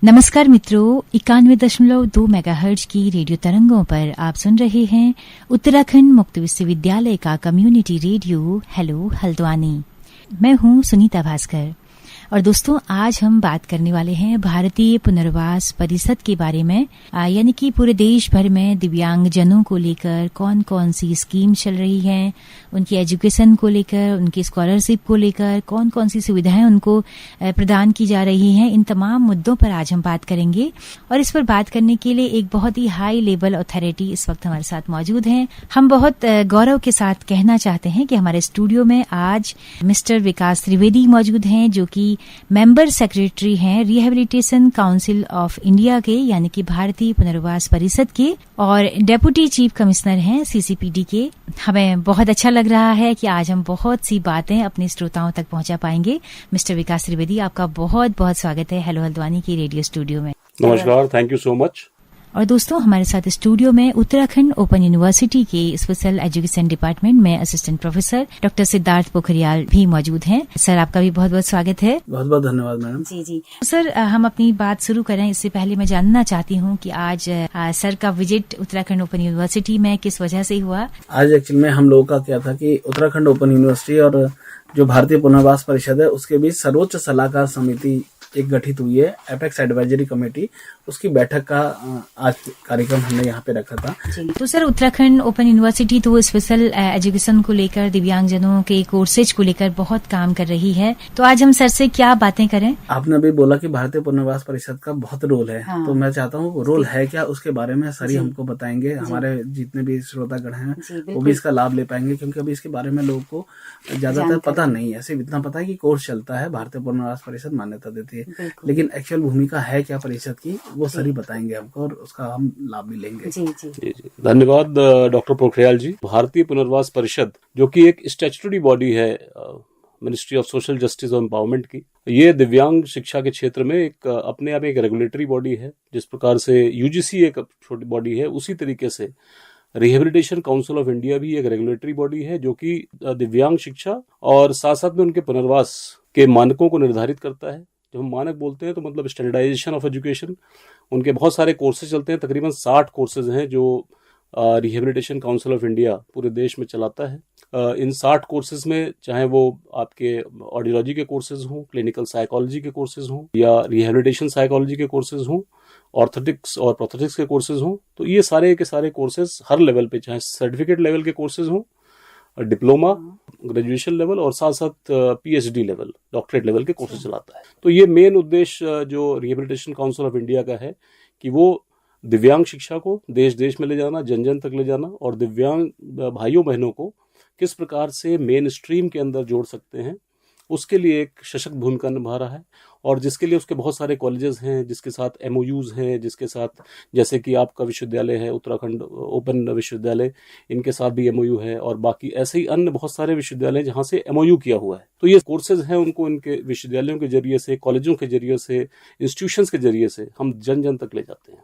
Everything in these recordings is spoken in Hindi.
नमस्कार मित्रों, 91.2 मेगाहर्ट्ज की रेडियो तरंगों पर आप सुन रहे हैं उत्तराखंड मुक्त विश्वविद्यालय का कम्युनिटी रेडियो हेलो हल्द्वानी। मैं हूं सुनीता भास्कर और दोस्तों आज हम बात करने वाले हैं भारतीय पुनर्वास परिषद के बारे में, यानी कि पूरे देश भर में दिव्यांगजनों को लेकर कौन कौन सी स्कीम चल रही हैं, उनकी एजुकेशन को लेकर, उनकी स्कॉलरशिप को लेकर कौन कौन सी सुविधाएं उनको प्रदान की जा रही हैं। इन तमाम मुद्दों पर आज हम बात करेंगे और इस पर बात करने के लिए एक बहुत ही हाई लेवल अथॉरिटी इस वक्त हमारे साथ मौजूद हैं। हम बहुत गौरव के साथ कहना चाहते हैं कि हमारे स्टूडियो में आज मिस्टर विकास त्रिवेदी मौजूद हैं, जो कि मेंबर सेक्रेटरी हैं रिहेबिलिटेशन काउंसिल ऑफ इंडिया के, यानी कि भारतीय पुनर्वास परिषद के, और डेप्यूटी चीफ कमिश्नर हैं सीसीपीडी के। हमें बहुत अच्छा लग रहा है कि आज हम बहुत सी बातें अपने श्रोताओं तक पहुंचा पाएंगे। मिस्टर विकास त्रिवेदी, आपका बहुत बहुत स्वागत है हेलो हल्द्वानी के रेडियो स्टूडियो में। नमस्कार, थैंक यू सो मच। और दोस्तों हमारे साथ स्टूडियो में उत्तराखंड ओपन यूनिवर्सिटी के स्पेशल एजुकेशन डिपार्टमेंट में assistant professor doctor Siddharth Pokhriyal भी मौजूद हैं। सर, आपका भी बहुत बहुत स्वागत है। बहुत बहुत धन्यवाद मैडम। जी सर, हम अपनी बात शुरू करें इससे पहले मैं जानना चाहती हूँ कि आज सर का विजिट उत्तराखंड ओपन यूनिवर्सिटी में किस वजह से हुआ? आज एक्चुअली में हम लोगों का क्या था कि उत्तराखंड ओपन यूनिवर्सिटी और जो भारतीय पुनर्वास परिषद है उसके बीच सर्वोच्च सलाहकार समिति एक गठित हुई है, एपेक्स एडवाइजरी कमेटी, उसकी बैठक का आज कार्यक्रम हमने यहाँ पे रखा था। तो सर, उत्तराखंड ओपन यूनिवर्सिटी तो स्पेशल एजुकेशन को लेकर, दिव्यांगजनों के कोर्सेज को लेकर बहुत काम कर रही है, तो आज हम सर से क्या बातें करें? आपने अभी बोला कि भारतीय पुनर्वास परिषद का बहुत रोल है। हाँ। तो मैं चाहता हूँ रोल है क्या उसके बारे में सर ही हमको बताएंगे, हमारे जितने भी श्रोतागण हैं वो भी इसका लाभ ले पाएंगे, क्योंकि अभी इसके बारे में लोगों को ज्यादातर पता नहीं है। सिर्फ इतना पता है कि कोर्स चलता है, भारतीय पुनर्वास परिषद मान्यता देती है, लेकिन एक्चुअल भूमिका है क्या परिषद की वो सर ही बताएंगे हमको और उसका हम लाभ भी लेंगे। जी। धन्यवाद डॉक्टर पोखरियाल जी। भारतीय पुनर्वास परिषद जो कि एक स्टैट्यूटरी बॉडी है मिनिस्ट्री ऑफ सोशल जस्टिस और एम्पावरमेंट की, ये दिव्यांग शिक्षा के क्षेत्र में एक अपने आप एक रेगुलेटरी बॉडी है। जिस प्रकार से यूजीसी एक छोटी बॉडी है, उसी तरीके से रिहेबिलिटेशन काउंसिल ऑफ इंडिया भी एक रेगुलेटरी बॉडी है जो कि दिव्यांग शिक्षा और साथ साथ में उनके पुनर्वास के मानकों को निर्धारित करता है। जब हम मानक बोलते हैं तो मतलब स्टैंडर्डाइजेशन ऑफ एजुकेशन, उनके बहुत सारे कोर्सेज चलते हैं, तकरीबन 60 कोर्सेज हैं जो रिहेबिलिटेशन काउंसिल ऑफ इंडिया पूरे देश में चलाता है। इन 60 कोर्सेज में चाहे वो आपके ऑडियोलॉजी के कोर्सेज हों, क्लिनिकल साइकोलॉजी के कोर्सेज हों या रिहेबिलिटेशन साइकोलॉजी के कोर्सेज हों, ऑर्थोटिक्स और प्रोथेटिक्स के कोर्सेज हों, तो ये सारे के सारे कोर्सेज हर लेवल पे, चाहे सर्टिफिकेट लेवल के कोर्सेज हों, डिप्लोमा, ग्रेजुएशन लेवल और साथ साथ पीएचडी लेवल, डॉक्टरेट लेवल के कोर्सेज चलाता है। तो ये मेन उद्देश्य जो रिहेबिलिटेशन काउंसिल ऑफ इंडिया का है कि वो दिव्यांग शिक्षा को देश देश में ले जाना, जन जन तक ले जाना और दिव्यांग भाइयों बहनों को किस प्रकार से मेन स्ट्रीम के अंदर जोड़ सकते हैं, उसके लिए एक सशक्त भूमिका निभा रहा है। और जिसके लिए उसके बहुत सारे कॉलेजेस हैं, जिसके साथ एमओयूज हैं, जिसके साथ जैसे कि आपका विश्वविद्यालय है उत्तराखंड ओपन विश्वविद्यालय, इनके साथ भी एमओयू है और बाकी ऐसे ही अन्य बहुत सारे विश्वविद्यालय जहां से एमओयू किया हुआ है। तो ये कोर्सेज हैं, उनको इनके विश्वविद्यालयों के जरिए से, कॉलेजों के जरिए से, इंस्टीट्यूशंस के जरिए से हम जन जन तक ले जाते हैं।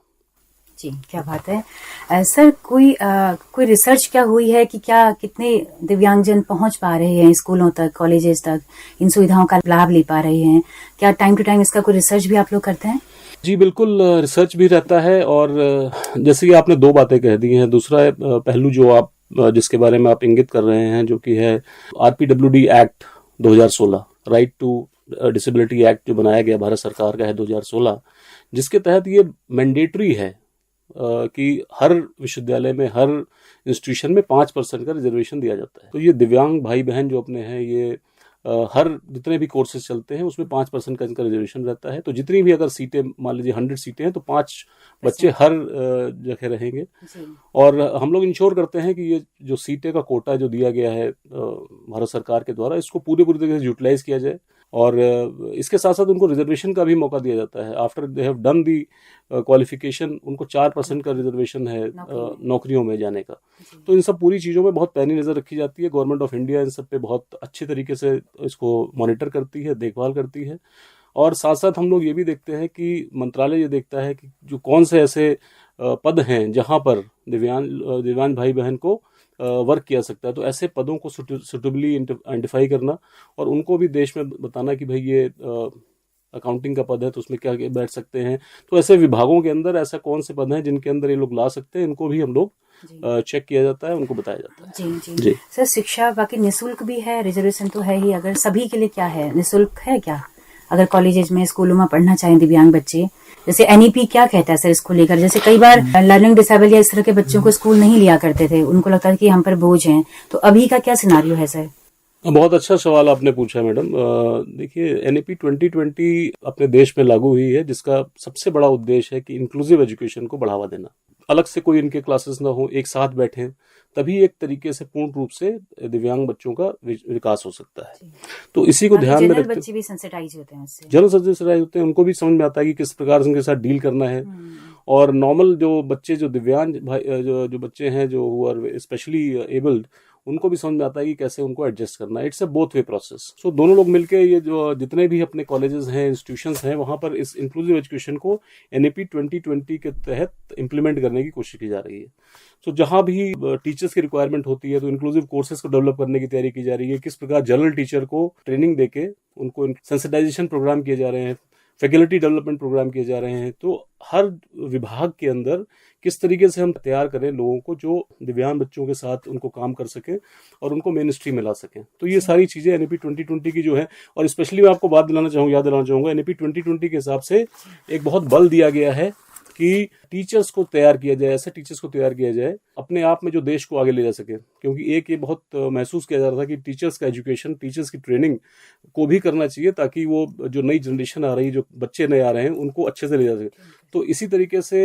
जी, क्या बात है। सर, कोई रिसर्च क्या हुई है कि क्या कितने दिव्यांगजन पहुंच पा रहे हैं स्कूलों तक, कॉलेजेस तक, इन सुविधाओं का लाभ ले पा रहे हैं? क्या टाइम टू टाइम इसका कोई रिसर्च भी आप लोग करते हैं? जी बिल्कुल, रिसर्च भी रहता है और जैसे कि आपने दो बातें कह दी हैं, दूसरा पहलू जो आप जिसके बारे में आप इंगित कर रहे हैं, जो कि है RPWD act 2016, right to disability act जो बनाया गया भारत सरकार का है 2016, जिसके तहत ये मैंडेटरी है कि हर विश्वविद्यालय में, हर इंस्टीट्यूशन में 5% का रिजर्वेशन दिया जाता है। तो ये दिव्यांग भाई बहन जो अपने हैं, ये हर जितने भी कोर्सेज चलते हैं उसमें 5% का इनका रिजर्वेशन रहता है। तो जितनी भी अगर सीटें, मान लीजिए 100 सीटें हैं तो 5 बच्चे हर जगह रहेंगे। और हम लोग इंश्योर करते हैं कि ये जो सीटें का कोटा जो दिया गया है भारत सरकार के द्वारा, इसको पूरी तरीके से यूटिलाइज किया जाए। और इसके साथ साथ उनको रिजर्वेशन का भी मौका दिया जाता है। After they have done the qualification, उनको 4% का रिजर्वेशन है नौकरियों में जाने का। तो इन सब पूरी चीज़ों में बहुत पैनी नज़र रखी जाती है। गवर्नमेंट ऑफ इंडिया इन सब पे बहुत अच्छे तरीके से इसको मॉनिटर करती है, देखभाल करती है। और साथ साथ हम लोग ये भी देखते हैं कि मंत्रालय ये देखता है कि जो कौन से ऐसे पद हैं जहाँ पर दिव्यांग भाई बहन को वर्क किया सकता है। तो ऐसे पदों को सुटेबली आइडेंटिफाई करना और उनको भी देश में बताना कि भाई ये अकाउंटिंग का पद है तो उसमें क्या बैठ सकते हैं। तो ऐसे विभागों के अंदर ऐसा कौन से पद हैं जिनके अंदर ये लोग ला सकते हैं, इनको भी हम लोग चेक किया जाता है, उनको बताया जाता है। जी सर, शिक्षा बाकी निःशुल्क भी है, रिजर्वेशन तो है ही, अगर सभी के लिए क्या है, निःशुल्क है क्या? अगर कॉलेजेस में, स्कूलों में पढ़ना चाहें दिव्यांग बच्चे, जैसे एनईपी क्या कहता है सर इसको लेकर? जैसे कई बार लर्निंग डिसेबल या इस तरह के बच्चों को स्कूल नहीं लिया करते थे, उनको लगता है कि हम पर बोझ हैं, तो अभी का क्या सिनारियो है सर? बहुत अच्छा सवाल आपने पूछा मैडम। देखिए, एनईपी 2020 अपने देश में लागू हुई है, जिसका सबसे बड़ा उद्देश्य है कि इंक्लूसिव एजुकेशन को बढ़ावा देना। अलग से कोई इनके क्लासेस ना हो, एक साथ बैठें, तभी एक तरीके से पूर्ण रूप से दिव्यांग बच्चों का विकास हो सकता है। तो इसी को ध्यान में रखते, बच्चे भी सेंसिटाइज होते हैं उससे, जनरल सेंसिटाइज होते हैं, उनको भी समझ में आता है कि किस प्रकार से उनके साथ डील करना है। और नॉर्मल जो बच्चे, जो दिव्यांग जो बच्चे हैं, जो आर स्पेशली एबल्ड, उनको भी समझ में आता है कि कैसे उनको एडजस्ट करना है। It's a both way process. So दोनों लोग मिलके ये जो जितने भी अपने कॉलेजेस हैं, इंस्टीट्यूशंस हैं, वहां पर इस इंक्लूसिव एजुकेशन को एनईपी 2020 के तहत इम्प्लीमेंट करने की कोशिश की जा रही है। तो जहां भी टीचर्स की रिक्वायरमेंट होती है तो इंक्लूसिव कोर्सेज को डेवलप करने की तैयारी की जा रही है। किस प्रकार जनरल टीचर को ट्रेनिंग देके उनको सेंसिटाइजेशन प्रोग्राम किए जा रहे हैं, फैकल्टी डेवलपमेंट प्रोग्राम किए जा रहे हैं। तो हर विभाग के अंदर किस तरीके से हम तैयार करें लोगों को जो दिव्यांग बच्चों के साथ उनको काम कर सकें और उनको मेन स्ट्रीम में ला सकें। तो ये सारी चीजें एनईपी 2020 की जो है, और स्पेशली मैं आपको याद दिलाना चाहूंगा एनईपी 2020 के हिसाब से एक बहुत बल दिया गया है कि टीचर्स को तैयार किया जाए, ऐसे टीचर्स को तैयार किया जाए अपने आप में जो देश को आगे ले जा सके। क्योंकि एक ये बहुत महसूस किया जा रहा था कि टीचर्स का एजुकेशन, टीचर्स की ट्रेनिंग को भी करना चाहिए, ताकि वो जो नई जनरेशन आ रही है, जो बच्चे नए आ रहे हैं, उनको अच्छे से ले जा सके। तो इसी तरीके से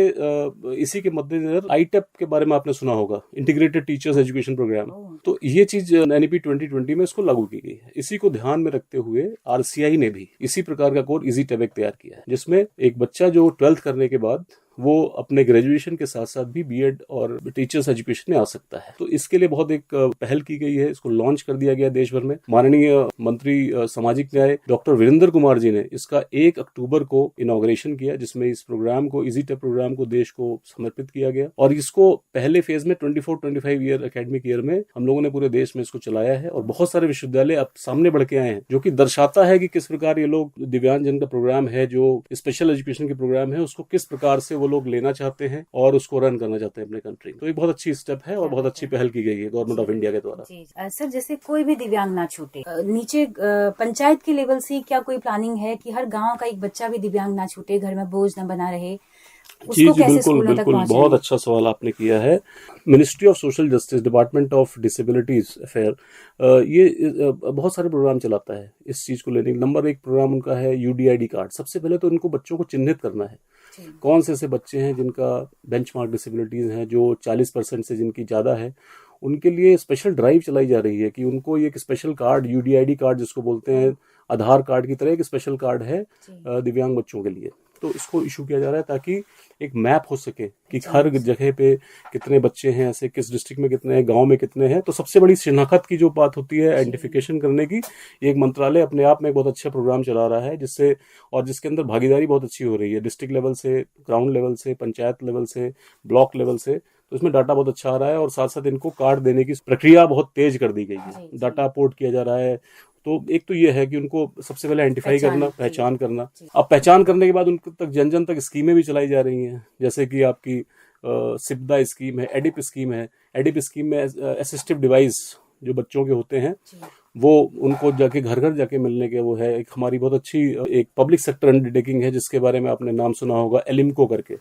इसी के मद्देनजर आईटेप के बारे में आपने सुना होगा, इंटीग्रेटेड टीचर्स एजुकेशन प्रोग्राम। तो ये चीज एनईपी 2020 में इसको लागू की गई है। इसी को ध्यान में रखते हुए आरसीआई ने भी इसी प्रकार का कोर्स इजी टेबेक तैयार किया है, जिसमें एक बच्चा जो 12th करने के बाद वो अपने ग्रेजुएशन के साथ साथ भी बीएड और टीचर्स एजुकेशन में आ सकता है। तो इसके लिए बहुत एक पहल की गई है, इसको लॉन्च कर दिया गया देश भर में। माननीय मंत्री सामाजिक न्याय डॉक्टर वीरेंद्र कुमार जी ने इसका 1 अक्टूबर को इनॉग्रेशन किया, जिसमें इस प्रोग्राम को, इजी टेप प्रोग्राम को देश को समर्पित किया गया। और इसको पहले फेज में 24-25 ईयर एकेडमिक ईयर में हम लोगों ने पूरे देश में इसको चलाया है। और बहुत सारे विश्वविद्यालय अब सामने बढ़ के आए हैं, जो कि दर्शाता है कि किस प्रकार ये लोग दिव्यांग जन का प्रोग्राम है, जो स्पेशल एजुकेशन के प्रोग्राम है, उसको किस प्रकार से वो लोग लेना चाहते हैं और उसको रन करना चाहते हैं अपने कंट्री में। तो एक बहुत अच्छी स्टेप है और बहुत अच्छी पहल की गई है गवर्नमेंट ऑफ इंडिया के द्वारा। सर, जैसे कोई भी दिव्यांग ना छूटे, नीचे पंचायत के लेवल से क्या कोई प्लानिंग है कि हर गांव का एक बच्चा भी दिव्यांग ना छूटे, घर में बोझ न बना रहे? जी बिल्कुल बिल्कुल, बहुत अच्छा सवाल आपने किया है। Ministry of social justice, department of disabilities affair, ये बहुत सारे प्रोग्राम चलाता है इस चीज को लेने। नंबर 1 प्रोग्राम उनका है यूडीआईडी कार्ड। सबसे पहले तो इनको बच्चों को चिन्हित करना है, कौन से ऐसे बच्चे हैं जिनका बेंचमार्क डिसेबिलिटीज हैं, जो 40% से जिनकी ज्यादा है। उनके लिए स्पेशल ड्राइव चलाई जा रही है कि उनको ये एक स्पेशल कार्ड, यूडीआईडी कार्ड जिसको बोलते हैं, आधार कार्ड की तरह एक स्पेशल कार्ड है दिव्यांग बच्चों के लिए। तो इसको इशू किया जा रहा है ताकि एक मैप हो सके कि हर जगह पे कितने बच्चे हैं, ऐसे किस डिस्ट्रिक्ट में कितने हैं, गांव में कितने हैं। तो सबसे बड़ी शिनाख्त की जो बात होती है, आइडेंटिफिकेशन करने की, एक मंत्रालय अपने आप में एक बहुत अच्छा प्रोग्राम चला रहा है, जिससे और जिसके अंदर भागीदारी बहुत अच्छी हो रही है, डिस्ट्रिक्ट लेवल से, ग्राउंड लेवल से, पंचायत लेवल से, ब्लॉक लेवल से। तो इसमें डाटा बहुत अच्छा आ रहा है और साथ साथ इनको कार्ड देने की प्रक्रिया बहुत तेज कर दी गई है, डाटा पोर्ट किया जा रहा है। तो एक तो ये है कि उनको सबसे पहले आइडेंटिफाई करना, पहचान करना। अब पहचान करने के बाद उनके तक जन जन तक स्कीमें भी चलाई जा रही हैं, जैसे कि आपकी सिप्दा स्कीम है, एडिप स्कीम है। एडिप स्कीम में असिस्टिव डिवाइस जो बच्चों के होते हैं, वो उनको जाके घर घर जाके मिलने के वो है। एक हमारी बहुत अच्छी एक पब्लिक सेक्टर अंडरटेकिंग है, जिसके बारे में आपने नाम सुना होगा, एलिम्को करके,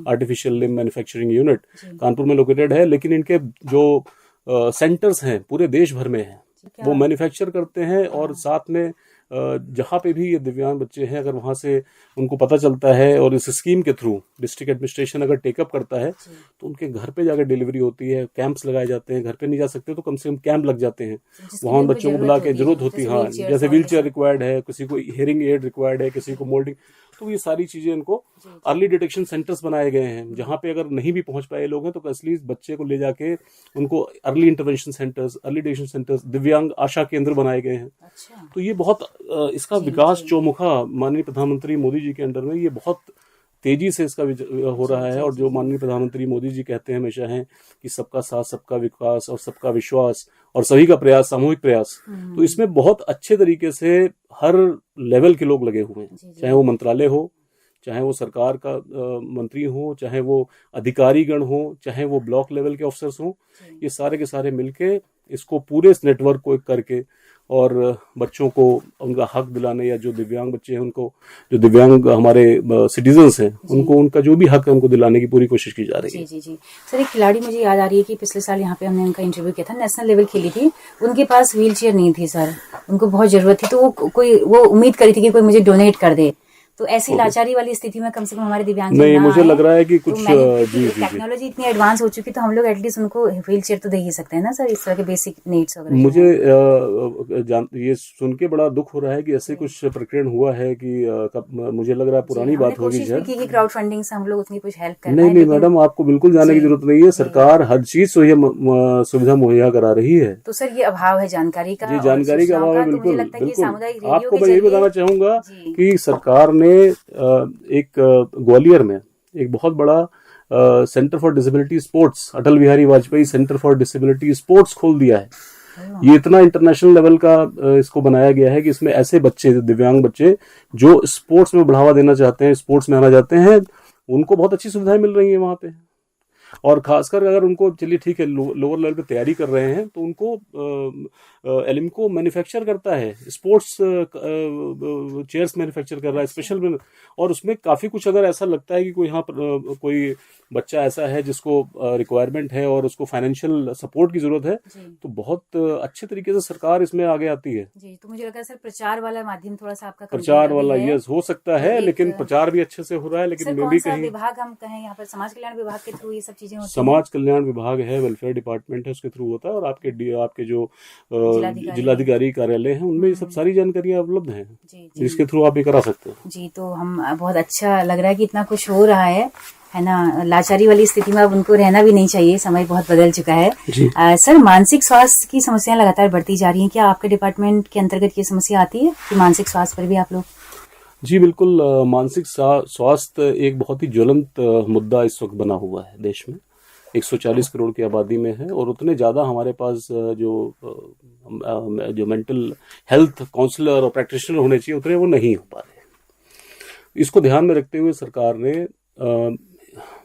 artificial limb manufacturing unit, Kanpur में लोकेटेड है। लेकिन इनके जो सेंटर्स हैं पूरे देश भर में हैं, वो मैन्युफैक्चर करते हैं। और साथ में जहाँ पे भी ये दिव्यांग बच्चे हैं, अगर वहां से उनको पता चलता है और इस स्कीम के थ्रू डिस्ट्रिक्ट एडमिनिस्ट्रेशन अगर टेकअप करता है, तो उनके घर पे जाकर डिलीवरी होती है, कैंप्स लगाए जाते हैं। घर पे नहीं जा सकते तो कम से कम कैंप लग जाते हैं, वहां बच्चों को बुला के जरूरत होती है। हाँ, जैसे व्हील चेयर रिक्वायर्ड है, किसी को हियरिंग एड रिक्वायर्ड है, किसी को मोल्डिंग। तो ये सारी चीजें इनको अर्ली डिटेक्शन सेंटर्स बनाए गए हैं, जहां पे अगर नहीं भी पहुंच पाए लोग हैं तो असली बच्चे को ले जाके उनको early intervention centres, early detection centres, दिव्यांग आशा केंद्र बनाए गए हैं। तो ये बहुत इसका विकास चौमुखा माननीय प्रधानमंत्री मोदी जी के अंडर में ये बहुत तेजी से इसका हो रहा है। और जो माननीय प्रधानमंत्री मोदी जी कहते हैं हमेशा हैं कि सबका साथ, सबका विकास और सबका विश्वास, और सभी का प्रयास, सामूहिक प्रयास, तो इसमें बहुत अच्छे तरीके से हर लेवल के लोग लगे हुए हैं, चाहे वो मंत्रालय हो, चाहे वो सरकार का मंत्री हो, चाहे वो अधिकारीगण हो, चाहे वो ब्लॉक लेवल के ऑफिसर्स हो, ये सारे के सारे मिलके इसको पूरे इस नेटवर्क को करके और बच्चों को उनका हक दिलाने, या जो दिव्यांग बच्चे हैं उनको, जो दिव्यांग हमारे सिटीजन्स हैं उनको उनका जो भी हक है उनको दिलाने की पूरी कोशिश की जा रही है। जी जी जी सर, एक खिलाड़ी मुझे याद आ रही है कि पिछले साल यहाँ पे हमने उनका इंटरव्यू किया था, नेशनल लेवल खेली थी, उनके पास व्हील चेयर नहीं थी सर, उनको बहुत जरूरत थी, तो वो उम्मीद करी थी कि कोई मुझे डोनेट कर दे। तो ऐसी लाचारी वाली स्थिति में कम से कम हमारे दिव्यांग नहीं, मुझे लग रहा है कि कुछ टेक्नोलॉजी इतनी एडवांस हो चुकी, तो हम लोग एटलीस्ट उनको व्हील चेयर तो दे ही सकते हैं ना सर, इस तरह के बेसिक नीड्स वगैरह। मुझे ये सुन के बड़ा दुख हो रहा है कि ऐसे कुछ प्रकरण हुआ है कि मुझे लग रहा है पुरानी बात होगी सर, कि क्राउड फंडिंग से हम लोग उतनी कुछ हेल्प कर। नहीं मैडम, आपको बिल्कुल जाने की जरूरत नहीं है, सरकार हर चीज सुविधा मुहैया करा रही है। तो सर ये अभाव है जानकारी का, जी जानकारी का अभाव है, बिल्कुल बिल्कुल। आपको मैं यही बताना चाहूंगा कि सरकार ने एक ग्वालियर में एक बहुत बड़ा centre for disability sports, Atal Bihari Vajpayee centre for disability sports खोल दिया है। ये इतना इंटरनेशनल लेवल का इसको बनाया गया है कि इसमें ऐसे बच्चे, दिव्यांग बच्चे जो स्पोर्ट्स में बढ़ावा देना चाहते हैं, स्पोर्ट्स में आना चाहते हैं, उनको बहुत अच्छी सुविधाएं मिल रही है वहां पे। और खासकर अगर उनको, चलिए ठीक है, लोअर लेवल पे तैयारी कर रहे हैं तो उनको एलिम्को मैन्युफैक्चर करता है, स्पोर्ट्स चेयर्स मैन्युफैक्चर कर रहा है स्पेशल, और उसमें काफी कुछ अगर ऐसा लगता है कि कोई यहाँ पर कोई बच्चा ऐसा है जिसको रिक्वायरमेंट है और उसको फाइनेंशियल सपोर्ट की जरूरत है, तो बहुत अच्छे तरीके से सरकार इसमें आगे आती है। जी, तो मुझे लगता है सर प्रचार वाला माध्यम थोड़ा सा आपका प्रचार वाला यस हो सकता है, लेकिन प्रचार भी अच्छे से हो रहा है, लेकिन मे भी कहीं विभाग हम कहें यहाँ पर समाज कल्याण विभाग के थ्रू ये सब चीजें होती हैं। समाज कल्याण विभाग है, वेलफेयर डिपार्टमेंट है, उसके थ्रू होता है, और आपके जो जिलाधिकारी कार्यालय है उनमें ये सब सारी जानकारियां उपलब्ध हैं, जिसके थ्रू आप ये करा सकते हैं। जी, तो हम बहुत अच्छा लग रहा है कि इतना कुछ हो रहा है ना। लाचारी वाली स्थिति में अब उनको रहना भी नहीं चाहिए, समय बहुत बदल चुका है। सर, मानसिक स्वास्थ्य की समस्याएं लगातार बढ़ती जा रही हैं, क्या आपके डिपार्टमेंट के अंतर्गत ये समस्या आती है कि मानसिक स्वास्थ्य पर भी आप लोग? जी बिल्कुल, मानसिक स्वास्थ्य एक बहुत ही ज्वलंत मुद्दा इस वक्त बना हुआ है देश में। 140 करोड़ की आबादी में है, और उतने ज्यादा हमारे पास जो मेंटल हेल्थ काउंसलर और प्रैक्टिशनर होने चाहिए उतने वो नहीं हो पा रहे। इसको ध्यान में रखते हुए सरकार ने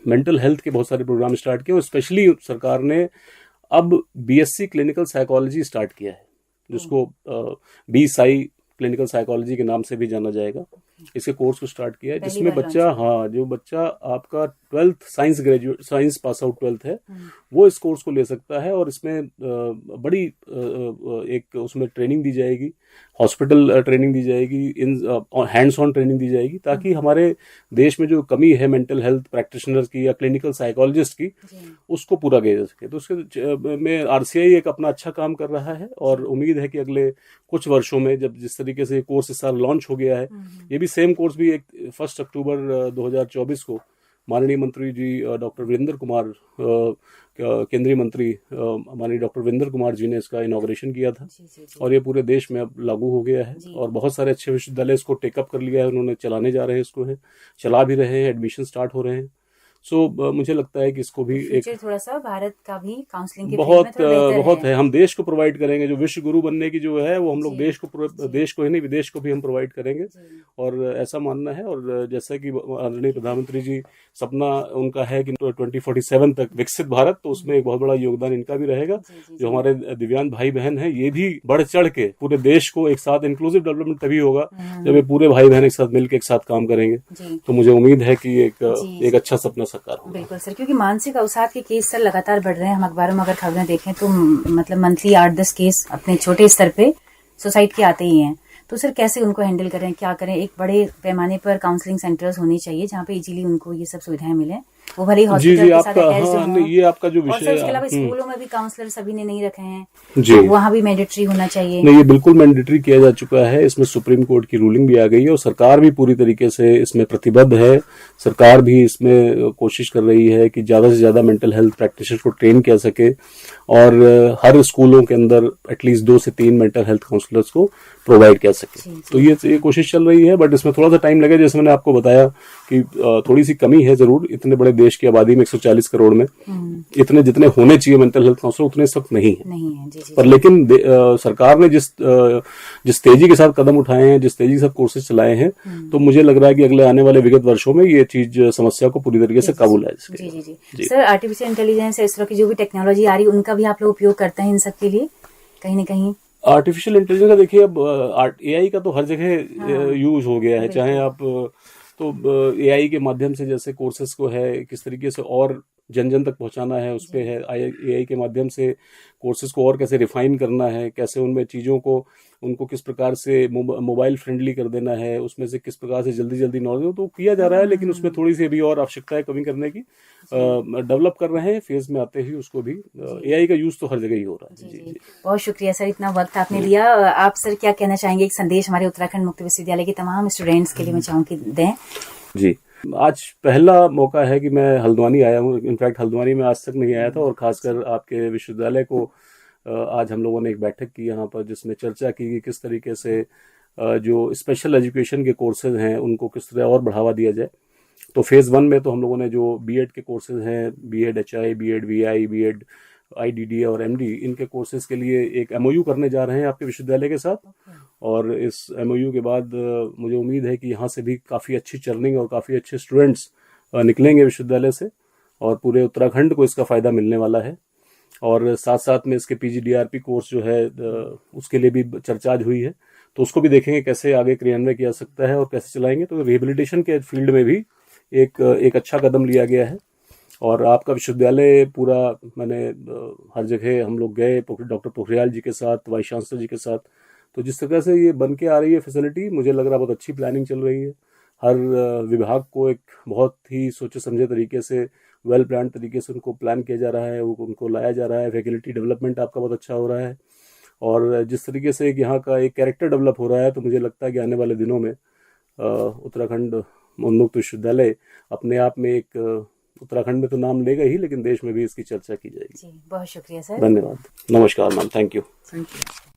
मेंटल हेल्थ के बहुत सारे प्रोग्राम स्टार्ट किए, और स्पेशली सरकार ने अब बीएससी क्लिनिकल साइकोलॉजी स्टार्ट किया है, जिसको BSci क्लिनिकल साइकोलॉजी के नाम से भी जाना जाएगा। इसके कोर्स को स्टार्ट किया है, जिसमें जो बच्चा आपका 12th science pass out 12th है, वो इस कोर्स को ले सकता है, और इसमें बड़ी एक उसमें ट्रेनिंग दी जाएगी, हॉस्पिटल ट्रेनिंग दी जाएगी, हैंड्स ऑन ट्रेनिंग दी जाएगी, ताकि हमारे देश में जो कमी है मेंटल हेल्थ प्रैक्टिशनर्स की या क्लिनिकल साइकोलॉजिस्ट की, उसको पूरा किया जा सके। तो उसके में RCI एक अपना अच्छा काम कर रहा है, और उम्मीद है कि अगले कुछ वर्षों में, जब जिस तरीके से कोर्स इस साल लॉन्च हो गया है, ये भी सेम कोर्स भी 1 अक्टूबर 2024 को माननीय मंत्री जी डॉक्टर वीरेंद्र कुमार, केंद्रीय मंत्री माननीय डॉक्टर वीरेंद्र कुमार जी ने इसका इनॉग्रेशन किया था, और ये पूरे देश में अब लागू हो गया है, और बहुत सारे अच्छे विश्वविद्यालय इसको टेकअप कर लिया है, उन्होंने चलाने जा रहे हैं, इसको चला भी रहे हैं, एडमिशन स्टार्ट हो रहे हैं। मुझे लगता है कि इसको भी एक थोड़ा सा भारत का भी काउंसलिंग बहुत है, हम देश को प्रोवाइड करेंगे, जो विश्व गुरु बनने की जो है वो हम लोग देश को ही नहीं विदेश को भी हम प्रोवाइड करेंगे, और ऐसा मानना है। और जैसा कि आदरणीय प्रधानमंत्री जी सपना उनका है कि 2047 तक विकसित भारत, तो उसमें एक बहुत बड़ा योगदान इनका भी रहेगा। जो हमारे दिव्यांग भाई बहन है, ये भी बढ़ चढ़ के पूरे देश को एक साथ, इंक्लूसिव डेवलपमेंट तभी होगा जब ये पूरे भाई बहन एक साथ मिलकर एक साथ काम करेंगे। तो मुझे उम्मीद है कि एक अच्छा सपना साकार होगा। बिल्कुल सर, क्योंकि मानसिक अवसाद के केस सर लगातार बढ़ रहे हैं। हम अखबारों में अगर खबरें देखें तो मतलब मंथली 8-10 केस अपने छोटे स्तर पे सुसाइड के आते ही हैं। तो सर कैसे उनको हैंडल करें, क्या करें? एक बड़े पैमाने पर काउंसलिंग सेंटर्स होने चाहिए जहाँ पे इजीली उनको ये सब सुविधाएं मिले, वो भले ही हॉस्पिटल के साथ अटैच्ड हो। ये आपका जो विषय है, इसके अलावा स्कूलों में भी काउंसलर सभी ने नहीं रखे हैं, तो वहाँ भी मैंडेटरी होना चाहिए। नहीं, ये बिल्कुल मैंडेटरी किया जा चुका है, इसमें सुप्रीम कोर्ट की रूलिंग भी आ गई है, और सरकार भी पूरी तरीके से इसमें प्रतिबद्ध है। सरकार भी इसमें कोशिश कर रही है कि ज्यादा से ज्यादा मेंटल हेल्थ प्रैक्टिशनर को ट्रेन किया सके, और हर स्कूलों के अंदर एटलीस्ट 2 से 3 मेंटल हेल्थ काउंसलर्स को प्रोवाइड किया सके। तो ये कोशिश चल रही है, बट इसमें थोड़ा सा टाइम लगेगा। जैसे मैंने आपको बताया कि थोड़ी सी कमी है जरूर, इतने बड़े देश की आबादी में 140 करोड़ में इतने जितने होने चाहिए मेंटल हेल्थ काउंसलर उतने इस वक्त नहीं है। जी, पर लेकिन सरकार ने जिस तेजी के साथ कदम उठाए हैं, जिस तेजी से कोर्सेज चलाए हैं, तो मुझे लग रहा है कि अगले आने वाले विगत वर्षों में ये चीज समस्या को पूरी तरीके से काबू लाए। जी। सर, आर्टिफिशियल इंटेलिजेंस, इस तरह की जो भी टेक्नोलॉजी आ रही है उनका भी आप लोग उपयोग करते हैं इन सब के लिए कहीं ना कहीं? आर्टिफिशियल इंटेलिजेंस का देखिए, अब एआई का तो हर जगह यूज हो गया है, चाहे आप तो एआई के माध्यम से जैसे कोर्सेज को है किस तरीके से और जन जन तक पहुंचाना है, उस पे है एआई के माध्यम से कोर्सेज को और कैसे रिफाइन करना है, कैसे उनमें चीज़ों को उनको किस प्रकार से मोबाइल फ्रेंडली कर देना है, उसमें से किस प्रकार से जल्दी जल्दी नॉलेज तो किया जा रहा है, लेकिन उसमें थोड़ी सी अभी और आवश्यकता है कमी करने की। डेवलप कर रहे हैं, फेज में आते ही उसको भी एआई का यूज तो हर जगह ही हो रहा है। जी। बहुत शुक्रिया सर, इतना वक्त आपने दिया। आप सर क्या कहना चाहेंगे, एक संदेश हमारे उत्तराखंड मुक्त विश्वविद्यालय के तमाम स्टूडेंट्स के लिए मैं चाहूँ कि दें? जी, आज पहला मौका है कि मैं हल्द्वानी आया हूँ। इनफैक्ट हल्द्वानी में आज तक नहीं आया था, और खासकर आपके विश्वविद्यालय को आज हम लोगों ने एक बैठक की यहाँ पर, जिसमें चर्चा की कि किस तरीके से जो स्पेशल एजुकेशन के कोर्सेज हैं उनको किस तरह और बढ़ावा दिया जाए। तो फेज़ 1 में तो हम लोगों ने जो बीएड के कोर्सेज हैं, BEd HI, BEd VI, BEd IDD और एमडी, इनके कोर्सेज के लिए एक एमओयू करने जा रहे हैं आपके विश्वविद्यालय के साथ। और इस एमओयू के बाद मुझे उम्मीद है कि यहाँ से भी काफ़ी अच्छी चर्निंग और काफ़ी अच्छे स्टूडेंट्स निकलेंगे विश्वविद्यालय से, और पूरे उत्तराखंड को इसका फ़ायदा मिलने वाला है। और साथ साथ में इसके पीजीडीआरपी कोर्स जो है उसके लिए भी चर्चा आज हुई है, तो उसको भी देखेंगे कैसे आगे क्रियान्वयन किया सकता है और कैसे चलाएंगे। तो रिहेबिलिटेशन के फील्ड में भी एक अच्छा कदम लिया गया है। और आपका विश्वविद्यालय पूरा, मैंने हर जगह हम लोग गए डॉक्टर पोखरियाल जी के साथ, वाइस चांसलर जी के साथ, तो जिस तरह से ये बन के आ रही है फैसिलिटी, मुझे लग रहा है बहुत अच्छी प्लानिंग चल रही है। हर विभाग को एक बहुत ही सोचे समझे तरीके से, वेल प्लान तरीके से उनको प्लान किया जा रहा है, उनको लाया जा रहा है। फैकल्टी डेवलपमेंट आपका बहुत अच्छा हो रहा है, और जिस तरीके से यहाँ का एक कैरेक्टर डेवलप हो रहा है, तो मुझे लगता है कि आने वाले दिनों में उत्तराखंड उन्मुक्त विश्वविद्यालय अपने आप में एक, उत्तराखंड में तो नाम लेगा ही, लेकिन देश में भी इसकी चर्चा की जाएगी। जी, बहुत शुक्रिया सर। धन्यवाद। नमस्कार मैम, थैंक यू।